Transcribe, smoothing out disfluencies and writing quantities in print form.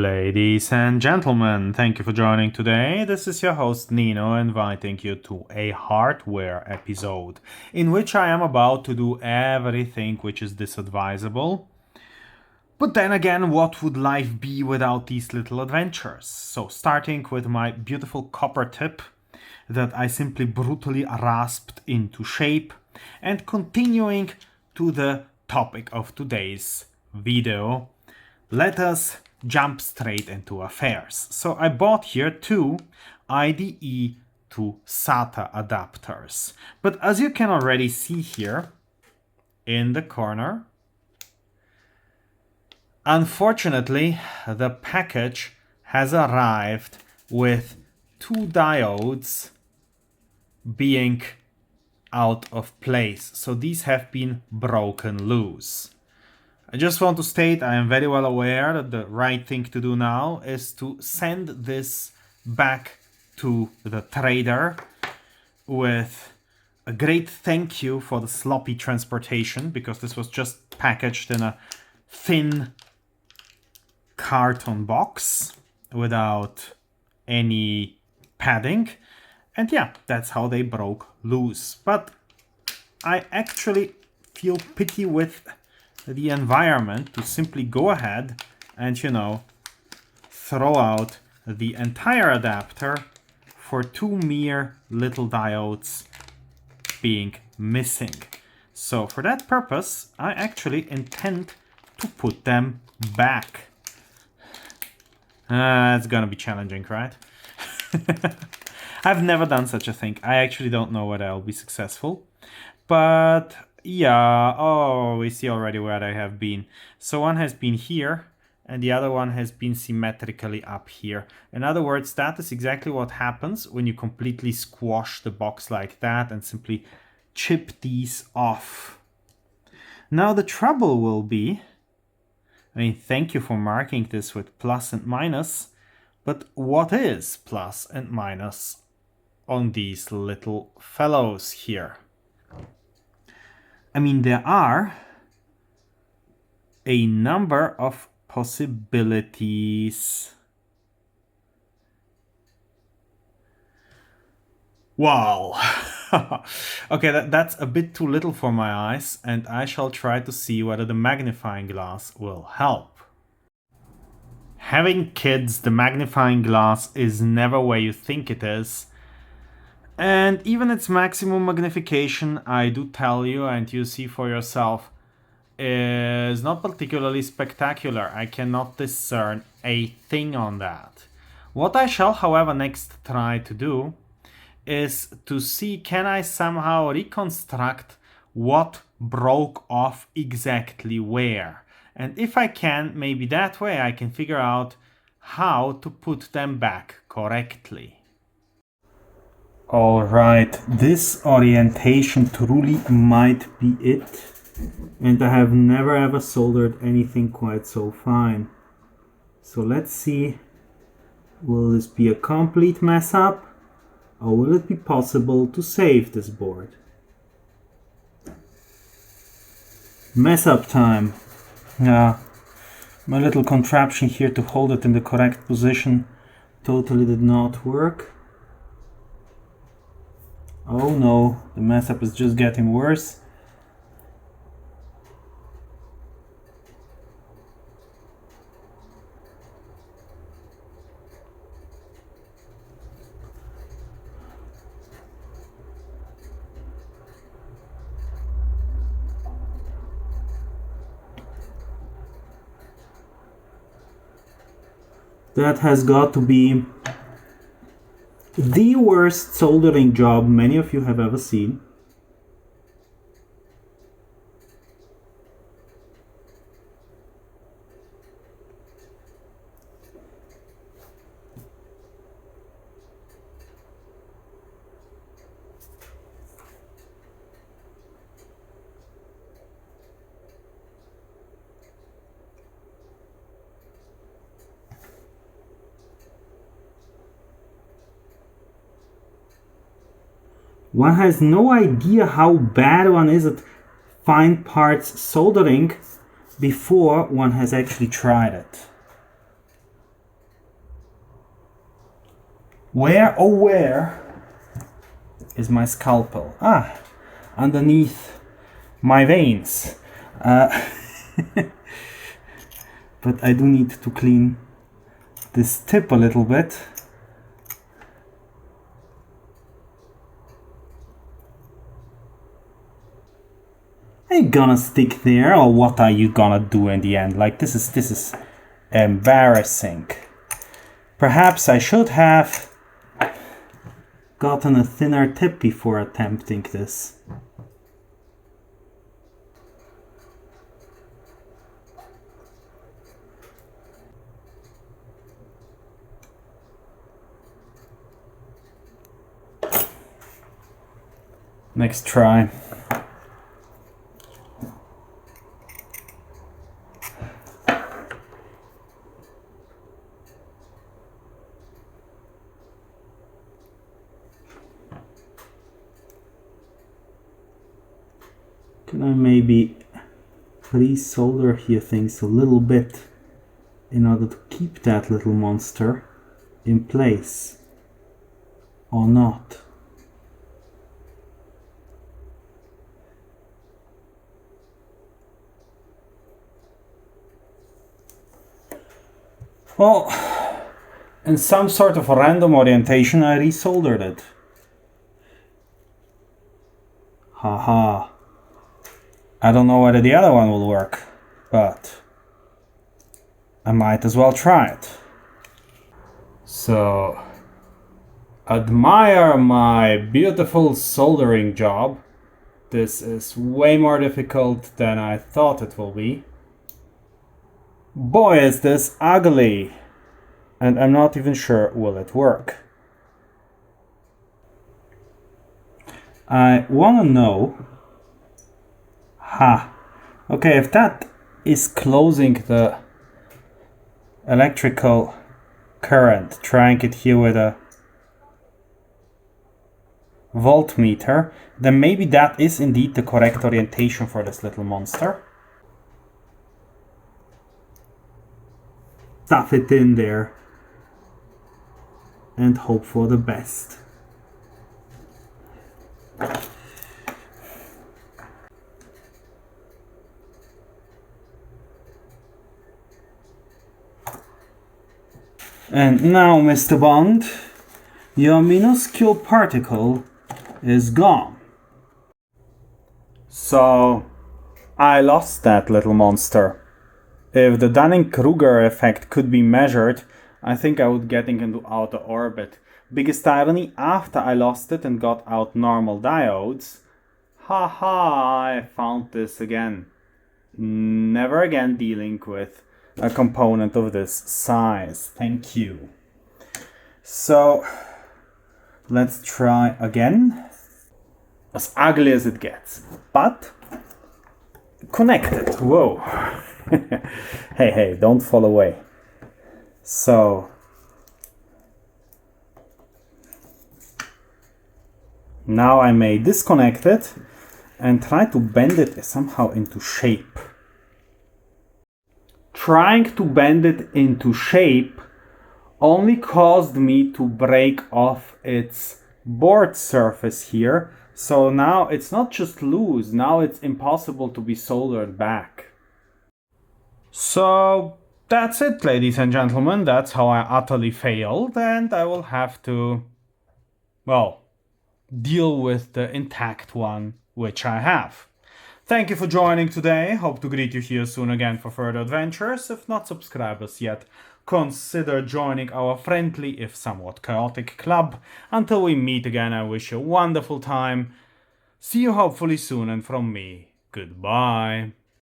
Ladies and gentlemen, thank you for joining today. This is your host Nino inviting you to a hardware episode in which I am about to do everything which is disadvisable. But then again, what would life be without these little adventures? So starting with my beautiful copper tip that I simply brutally rasped into shape and continuing to the topic of today's video, let us jump straight into affairs. So I bought here two IDE to SATA adapters. But as you can already see here in the corner, unfortunately, the package has arrived with two diodes being out of place. So these have been broken loose. I just want to state I am very well aware that the right thing to do now is to send this back to the trader with a great thank you for the sloppy transportation, because this was just packaged in a thin carton box without any padding. And yeah, that's how they broke loose. But I actually feel pity with the environment to simply go ahead and, throw out the entire adapter for two mere little diodes being missing. So for that purpose, I actually intend to put them back. It's gonna be challenging, right? I've never done such a thing. I actually don't know whether I'll be successful. But yeah, we see already where they have been. So one has been here and the other one has been symmetrically up here. In other words, that is exactly what happens when you completely squash the box like that and simply chip these off. Now the trouble will be, thank you for marking this with plus and minus, but what is plus and minus on these little fellows here? There are a number of possibilities. Wow. Okay, that's a bit too little for my eyes, and I shall try to see whether the magnifying glass will help. Having kids, the magnifying glass is never where you think it is. And even its maximum magnification, I do tell you, and you see for yourself, is not particularly spectacular. I cannot discern a thing on that. What I shall, however, next try to do is to see, can I somehow reconstruct what broke off exactly where? And if I can, maybe that way I can figure out how to put them back correctly. Alright, this orientation truly might be it. And I have never ever soldered anything quite so fine. So let's see, will this be a complete mess up? Or will it be possible to save this board? Mess up time. Yeah, my little contraption here to hold it in the correct position totally did not work. Oh no, the mess up is just getting worse. That has got to be the worst soldering job many of you have ever seen. One has no idea how bad one is at fine parts soldering before one has actually tried it. Where is my scalpel? Ah, underneath my veins. But I do need to clean this tip a little bit. Are you gonna stick there, or what are you gonna do in the end? Like, this is embarrassing. Perhaps I should have gotten a thinner tip before attempting this. Next try. Can I maybe pre-solder here things a little bit in order to keep that little monster in place, or not? Well, in some sort of a random orientation, I resoldered it. Haha. I don't know whether the other one will work, but I might as well try it. So, admire my beautiful soldering job. This is way more difficult than I thought it will be. Boy, is this ugly! And I'm not even sure will it work. I want to know... Okay, if that is closing the electrical current, trying it here with a voltmeter, then maybe that is indeed the correct orientation for this little monster. Stuff it in there and hope for the best. And now, Mr. Bond, your minuscule particle is gone. So, I lost that little monster. If the Dunning-Kruger effect could be measured, I think I would get into outer orbit. Biggest irony, after I lost it and got out normal diodes, haha, I found this again. Never again dealing with a component of this size. Thank you. So, let's try again. As ugly as it gets, but connected. Whoa. Hey, don't fall away. So, now I may disconnect it and try to bend it somehow into shape. Trying to bend it into shape only caused me to break off its board surface here. So now it's not just loose, now it's impossible to be soldered back. So that's it, ladies and gentlemen. That's how I utterly failed, and I will have to, well, deal with the intact one, which I have. Thank you for joining today. Hope to greet you here soon again for further adventures. If not subscribers yet, consider joining our friendly, if somewhat chaotic club. Until we meet again, I wish you a wonderful time. See you hopefully soon, and from me, goodbye.